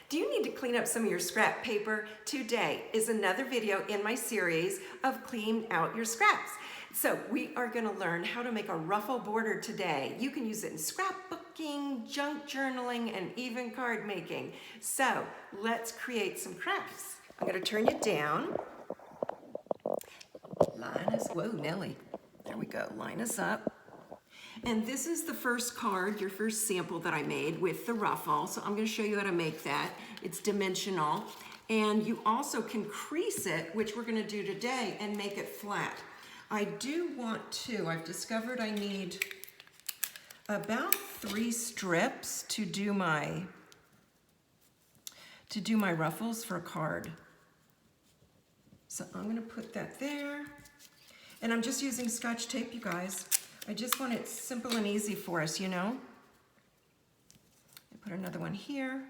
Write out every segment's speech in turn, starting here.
Do you need to clean up some of your scrap paper? Today is another video in my series of clean out your scraps. So we are going to learn how to make a ruffle border today. You can use it in scrapbooking, junk journaling, and even card making. So let's create some crafts. I'm going to turn you down. Line us, whoa, Nelly. There we go, line us up. And this is the first card, your first sample that I made with the ruffle. So I'm going to show you how to make that. It's dimensional. And you also can crease it, which we're going to do today, and make it flat. I do want to, I've discovered I need about 3 strips to do my ruffles for a card. So I'm going to put that there. And I'm just using Scotch tape, you guys. I just want it simple and easy for us, you know. I put another one here.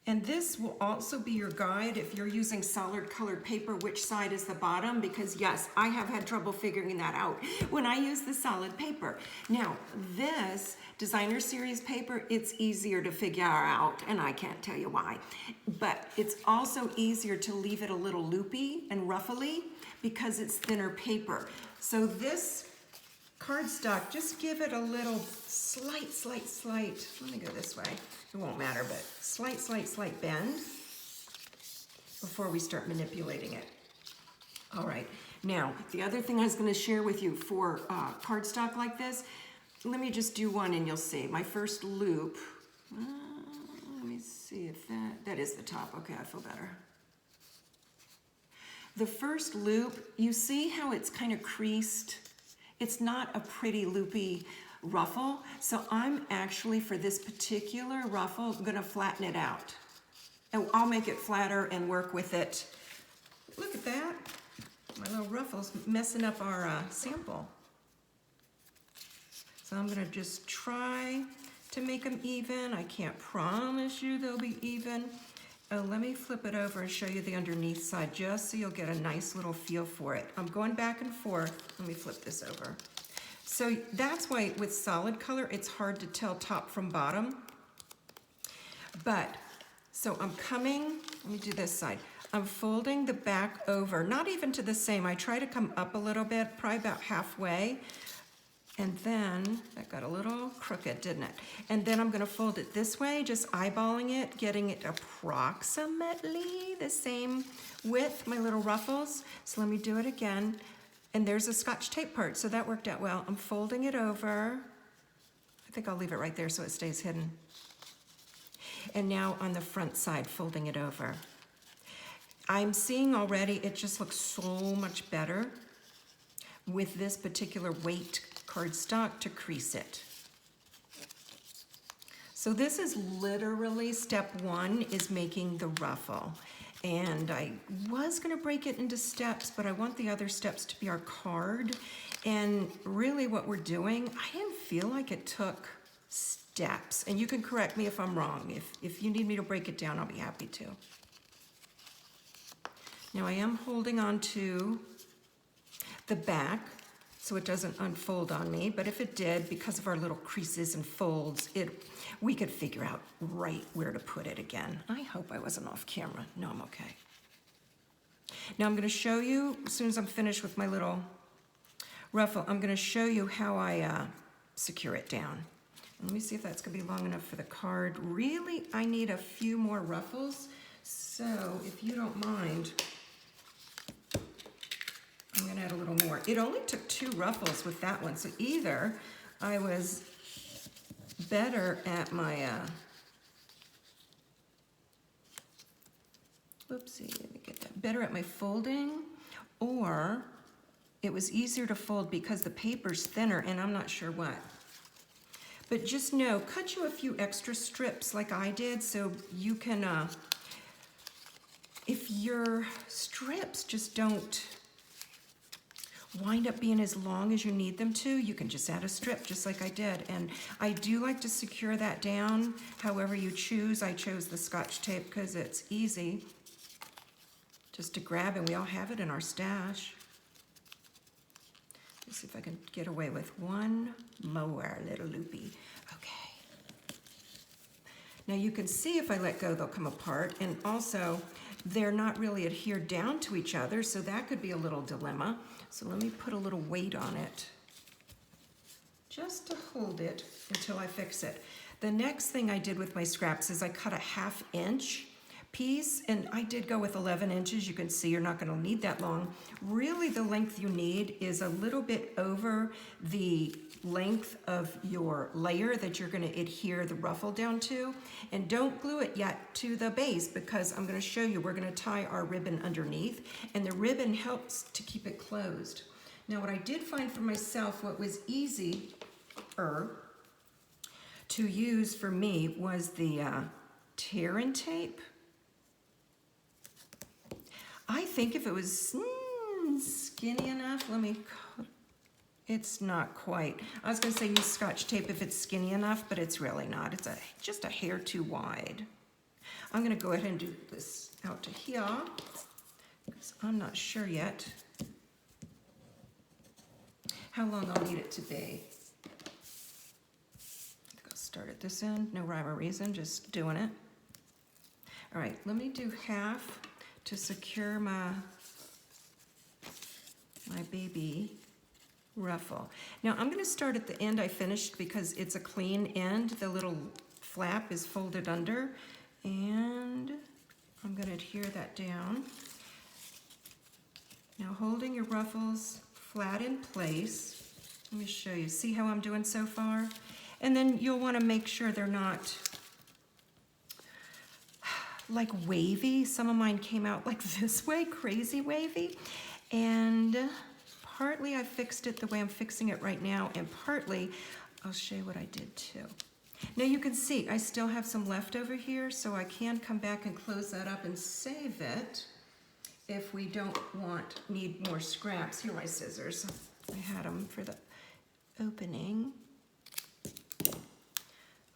And this will also be your guide if you're using solid colored paper, which side is the bottom, because yes, I have had trouble figuring that out when I use the solid paper. Now, this designer series paper, it's easier to figure out, and I can't tell you why. But it's also easier to leave it a little loopy and ruffly because it's thinner paper. So this cardstock, just give it a little slight, let me go this way, it won't matter, but slight bend before we start manipulating it. All right, now, the other thing I was gonna share with you for cardstock like this, let me just do one and you'll see. My first loop, let me see if that is the top. Okay, I feel better. The first loop, you see how it's kind of creased? It's not a pretty loopy ruffle, so I'm actually, for this particular ruffle, gonna flatten it out. And I'll make it flatter and work with it. Look at that. My little ruffle's messing up our sample. So I'm gonna just try to make them even. I can't promise you they'll be even. Oh, let me flip it over and show you the underneath side just so you'll get a nice little feel for it. I'm going back and forth. Let me flip this over. So that's why with solid color, it's hard to tell top from bottom. But, so I'm coming, let me do this side. I'm folding the back over, not even to the same. I try to come up a little bit, probably about halfway. And then, that got a little crooked, didn't it? And then I'm gonna fold it this way, just eyeballing it, getting it approximately the same width, my little ruffles. So let me do it again. And there's a Scotch tape part, so that worked out well. I'm folding it over. I think I'll leave it right there so it stays hidden. And now on the front side, folding it over. I'm seeing already, it just looks so much better with this particular weight cardstock to crease it. So this is literally step 1 is making the ruffle. And I was gonna break it into steps, but I want the other steps to be our card. And really what we're doing, I didn't feel like it took steps. And you can correct me if I'm wrong. If you need me to break it down, I'll be happy to. Now I am holding on to the back so it doesn't unfold on me, but if it did, because of our little creases and folds, we could figure out right where to put it again. I hope I wasn't off camera. No, I'm okay. Now I'm gonna show you, as soon as I'm finished with my little ruffle, I'm gonna show you how I secure it down. Let me see if that's gonna be long enough for the card. Really, I need a few more ruffles, so if you don't mind, I'm gonna add a little more. It only took 2 ruffles with that one, so either I was better at my, whoopsie, let me get that, better at my folding, or it was easier to fold because the paper's thinner and I'm not sure what. But just know, cut you a few extra strips like I did so you can, if your strips just don't wind up being as long as you need them to, you can just add a strip just like I did. And I do like to secure that down however you choose. I chose the Scotch tape because it's easy just to grab, and we all have it in our stash. Let's see if I can get away with one more little loopy. Okay. Now you can see if I let go, they'll come apart, and also they're not really adhered down to each other, so that could be a little dilemma. So let me put a little weight on it, just to hold it until I fix it. The next thing I did with my scraps is I cut a 1/2 inch piece, and I did go with 11 inches. You can see you're not going to need that long. Really, the length you need is a little bit over the length of your layer that you're going to adhere the ruffle down to. And don't glue it yet to the base, because I'm going to show you we're going to tie our ribbon underneath, and the ribbon helps to keep it closed. Now, what I did find for myself, what was easier to use for me was the tear and tape. I think if it was skinny enough, it's not quite. I was gonna say use Scotch tape if it's skinny enough, but it's really not. It's just a hair too wide. I'm gonna go ahead and do this out to here, because I'm not sure yet how long I'll need it to be. I'll start at this end, no rhyme or reason, just doing it. All right, let me do 1/2 to secure my baby ruffle. Now I'm going to start at the end I finished, because it's a clean end. The little flap is folded under, and I'm going to adhere that down. Now, holding your ruffles flat in place, let me show you. See how I'm doing so far? And then you'll want to make sure they're not like wavy. Some of mine came out like this way, crazy wavy. And partly I fixed it the way I'm fixing it right now, and partly I'll show you what I did too. Now you can see I still have some left over here, so I can come back and close that up and save it if we don't need more scraps. Here are my scissors. I had them for the opening.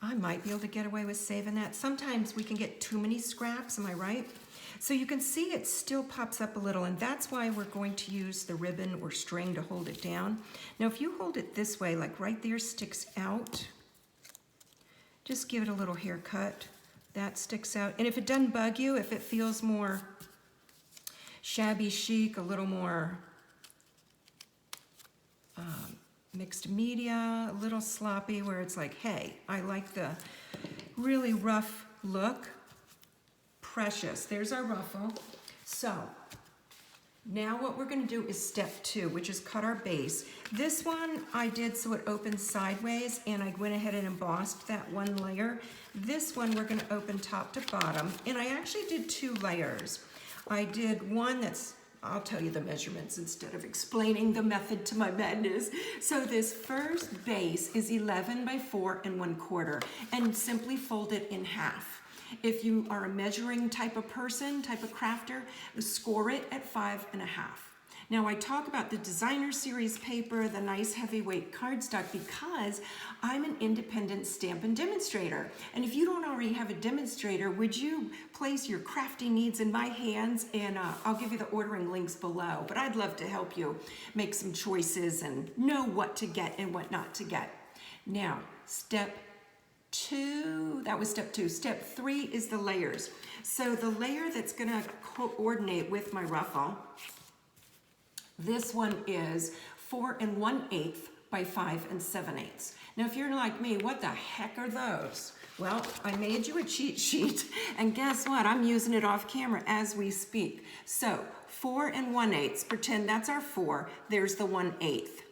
I might be able to get away with saving that. Sometimes we can get too many scraps, am I right? So you can see it still pops up a little, and that's why we're going to use the ribbon or string to hold it down. Now if you hold it this way, like right there sticks out, just give it a little haircut. That sticks out. And if it doesn't bug you, if it feels more shabby chic, a little more mixed media, a little sloppy, where it's like, hey, I like the really rough look. Precious. There's our ruffle. So now what we're going to do is step 2, which is cut our base. This one I did so it opens sideways, and I went ahead and embossed that one layer. This one we're going to open top to bottom, and I actually did 2 layers. I did one that's, I'll tell you the measurements instead of explaining the method to my madness. So this first base is 11 by 4 1/4, and simply fold it in half. If you are a measuring type of person, type of crafter, score it at 5 1/2. Now I talk about the designer series paper, the nice heavyweight cardstock, because I'm an independent Stampin' demonstrator. And if you don't already have a demonstrator, would you place your crafty needs in my hands? And I'll give you the ordering links below. But I'd love to help you make some choices and know what to get and what not to get. Now, step 2, that was step 2. Step 3 is the layers. So the layer that's gonna coordinate with my ruffle, this one is 4 1/8 by 5 7/8. Now, if you're like me, what the heck are those? Well, I made you a cheat sheet, and guess what? I'm using it off camera as we speak. So 4 1/8, pretend that's our 4. There's the 1/8.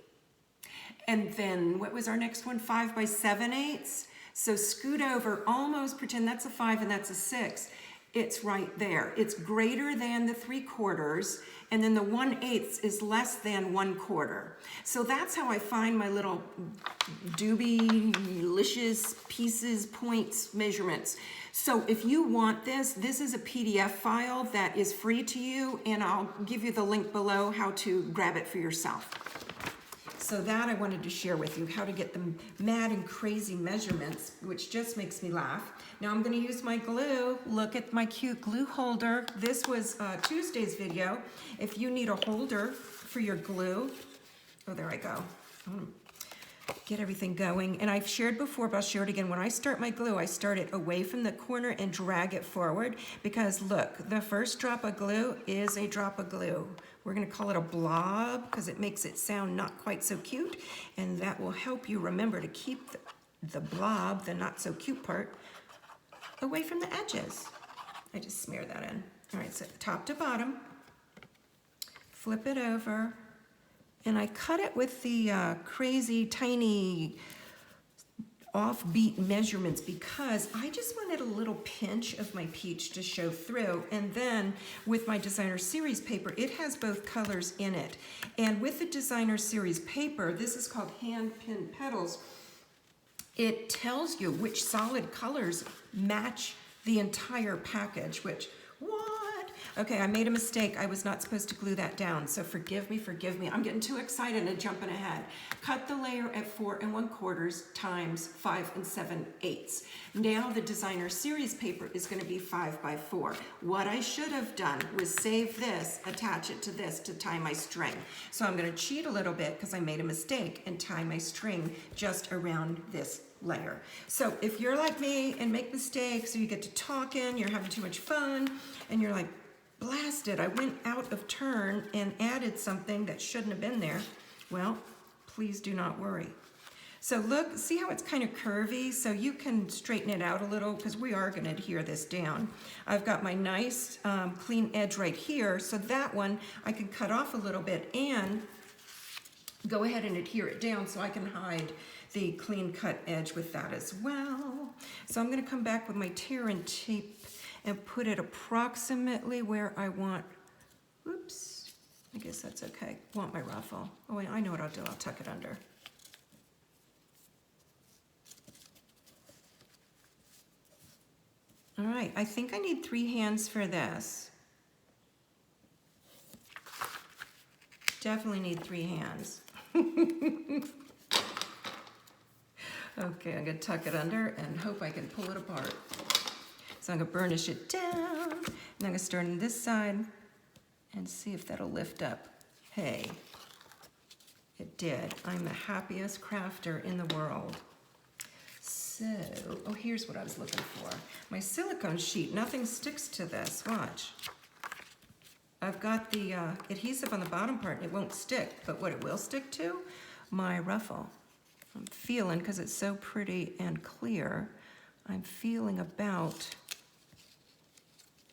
And then what was our next one? 5 by 7/8. So scoot over, almost pretend that's a 5 and that's a 6. It's right there. It's greater than the 3/4, and then the 1/8 is less than 1/4. So that's how I find my little doobie-licious pieces, points, measurements. So if you want this is a PDF file that is free to you, and I'll give you the link below how to grab it for yourself. So that I wanted to share with you, how to get the mad and crazy measurements, which just makes me laugh. Now I'm going to use my glue. Look at my cute glue holder. This was Tuesday's video. If you need a holder for your glue, oh, there I go. get everything going. And I've shared before, but I'll share it again. When I start my glue, I start it away from the corner and drag it forward because look, the first drop of glue is a drop of glue. We're gonna call it a blob because it makes it sound not quite so cute, and that will help you remember to keep the blob, the not so cute part, away from the edges. I just smear that in. All right, so top to bottom, flip it over, and I cut it with the crazy tiny offbeat measurements because I just wanted a little pinch of my peach to show through. And then with my designer series paper, it has both colors in it. And with the designer series paper, this is called hand pinned petals. It tells you which solid colors match the entire package, which, what? Okay, I made a mistake. I was not supposed to glue that down, so forgive me, forgive me. I'm getting too excited and jumping ahead. Cut the layer at 4 1/4 times 5 7/8. Now the designer series paper is gonna be 5 by 4. What I should have done was save this, attach it to this to tie my string. So I'm gonna cheat a little bit because I made a mistake and tie my string just around this layer. So if you're like me and make mistakes, or you get to talking, you're having too much fun, and you're like, blasted, I went out of turn and added something that shouldn't have been there. Well, please do not worry. So look, see how it's kind of curvy? So you can straighten it out a little because we are going to adhere this down. I've got my nice clean edge right here. So that one I can cut off a little bit and go ahead and adhere it down so I can hide the clean cut edge with that as well. So I'm going to come back with my tear and tape and put it approximately where I want. Oops, I guess that's okay. Want my ruffle. Oh, wait, I know what I'll do. I'll tuck it under. All right, I think I need 3 hands for this. Definitely need 3 hands. Okay, I'm gonna tuck it under and hope I can pull it apart. So I'm gonna burnish it down, and I'm gonna start on this side and see if that'll lift up. Hey, it did. I'm the happiest crafter in the world. So, oh, here's what I was looking for. My silicone sheet, nothing sticks to this, watch. I've got the adhesive on the bottom part, and it won't stick, but what it will stick to, my ruffle. I'm feeling, because it's so pretty and clear, I'm feeling about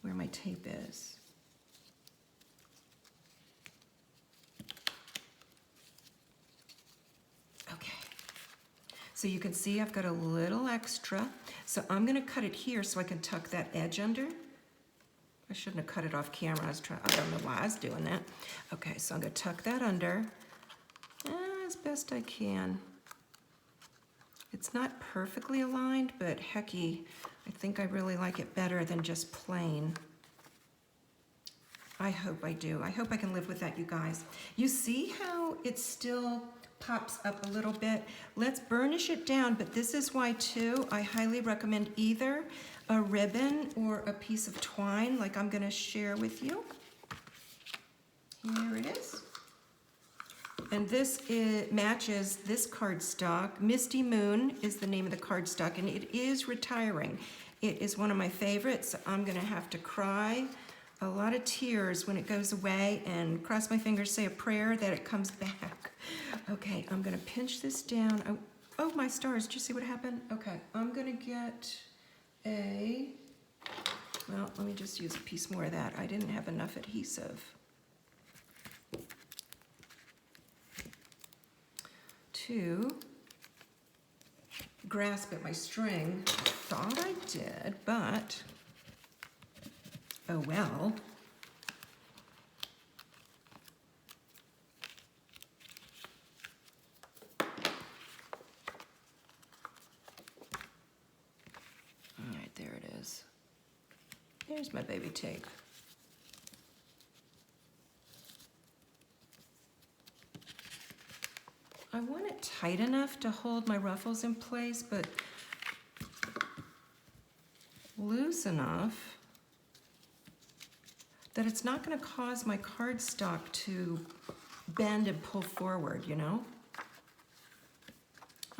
where my tape is. Okay, so you can see I've got a little extra, so I'm gonna cut it here so I can tuck that edge under. I shouldn't have cut it off camera. I don't know why I was doing that. Okay, so I'm gonna tuck that under as best I can. It's not perfectly aligned, but hecky, I think I really like it better than just plain. I hope I do. I hope I can live with that, you guys. You see how it still pops up a little bit? Let's burnish it down, but this is why too, I highly recommend either a ribbon or a piece of twine like I'm gonna share with you. Here it is. And this matches this cardstock. Misty Moon is the name of the cardstock, and it is retiring. It is one of my favorites. I'm gonna have to cry a lot of tears when it goes away and cross my fingers, say a prayer that it comes back. Okay, I'm gonna pinch this down. Oh my stars, did you see what happened? Okay, I'm gonna get well, let me just use a piece more of that. I didn't have enough adhesive. To grasp at my string. Thought I did, but oh well. All right, there it is. There's my baby tape. I want it tight enough to hold my ruffles in place, but loose enough that it's not going to cause my cardstock to bend and pull forward, you know?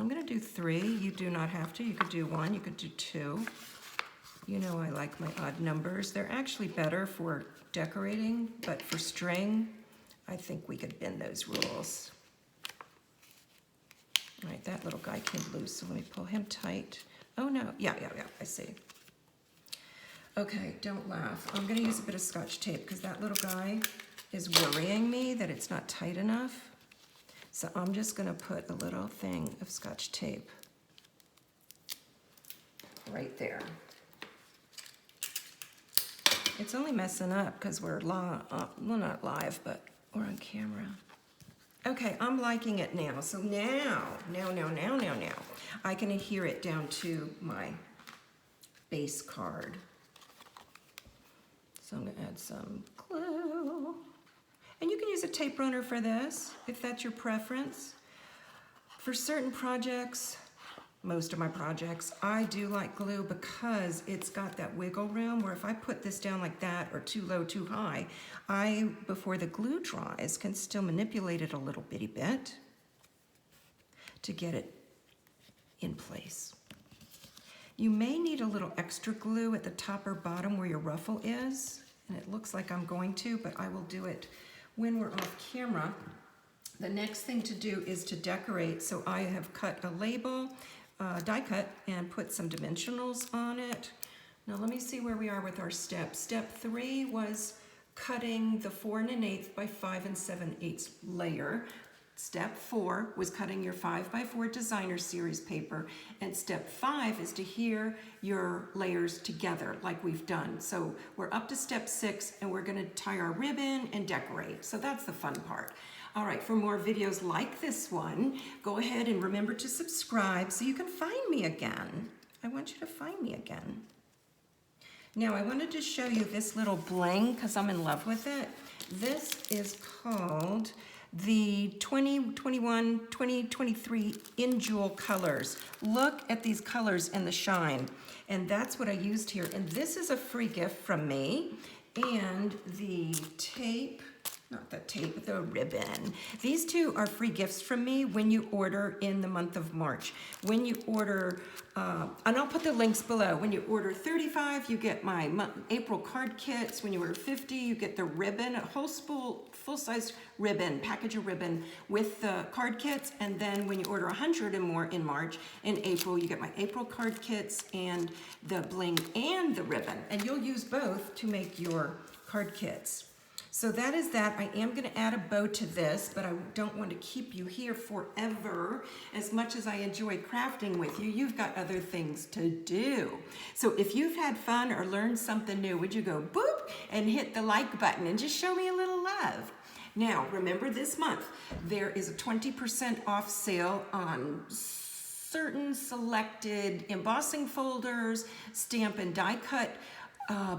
I'm gonna do 3. You do not have to. You could do 1, you could do 2. You know I like my odd numbers. They're actually better for decorating, but for string, I think we could bend those rules. All right, that little guy came loose, so let me pull him tight. Oh no, yeah, I see. Okay, don't laugh. I'm gonna use a bit of Scotch tape because that little guy is worrying me that it's not tight enough. So I'm just gonna put a little thing of Scotch tape right there. It's only messing up because we're well, not live, but we're on camera. Okay, I'm liking it now. So now, I can adhere it down to my base card. So I'm gonna add some glue. And you can use a tape runner for this, if that's your preference. For certain projects, most of my projects, I do like glue because it's got that wiggle room where if I put this down like that or too low, too high, before the glue dries, can still manipulate it a little bitty bit to get it in place. You may need a little extra glue at the top or bottom where your ruffle is, and it looks like I'm going to, but I will do it when we're off camera. The next thing to do is to decorate. So I have cut a label, die cut, and put some dimensionals on it. Now let me see where we are with our steps. Step 3 was cutting the 4 1/8 by 5 7/8 layer. Step 4 was cutting your 5x4 designer series paper, and step 5 is to adhere your layers together like we've done. So we're up to step 6 and we're gonna tie our ribbon and decorate. So that's the fun part. All right, for more videos like this one, go ahead and remember to subscribe so you can find me again. I want you to find me again. Now I wanted to show you this little bling because I'm in love with it. This is called the 2021-2023 in Jewel colors. Look at these colors and the shine. And that's what I used here. And this is a free gift from me. And the tape, not the tape, the ribbon. These two are free gifts from me when you order in the month of March. When you order, and I'll put the links below. When you order 35, you get my April card kits. When you order 50, you get the ribbon, a whole full-size ribbon, package of ribbon with the card kits. And then when you order 100 and more in March, in April, you get my April card kits and the bling and the ribbon. And you'll use both to make your card kits. So that is that. I am going to add a bow to this, but I don't want to keep you here forever. As much as I enjoy crafting with you, you've got other things to do. So if you've had fun or learned something new, would you go boop and hit the like button and just show me a little love? Now, remember this month, there is a 20% off sale on certain selected embossing folders, stamp and die cut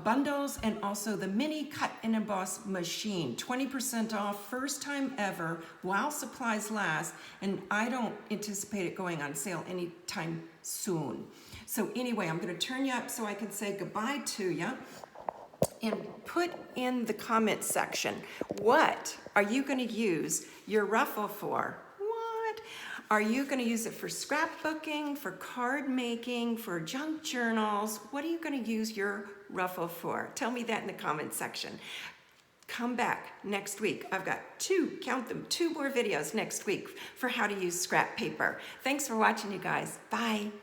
bundles, and also the mini cut and emboss machine. 20% off, first time ever, while supplies last, and I don't anticipate it going on sale anytime soon. So anyway, I'm gonna turn you up so I can say goodbye to you, and put in the comment section, what are you gonna use your ruffle for? Are you going to use it for scrapbooking, for card making, for junk journals? What are you going to use your ruffle for? Tell me that in the comment section. Come back next week. I've got 2 more videos next week for how to use scrap paper. Thanks for watching, you guys. Bye.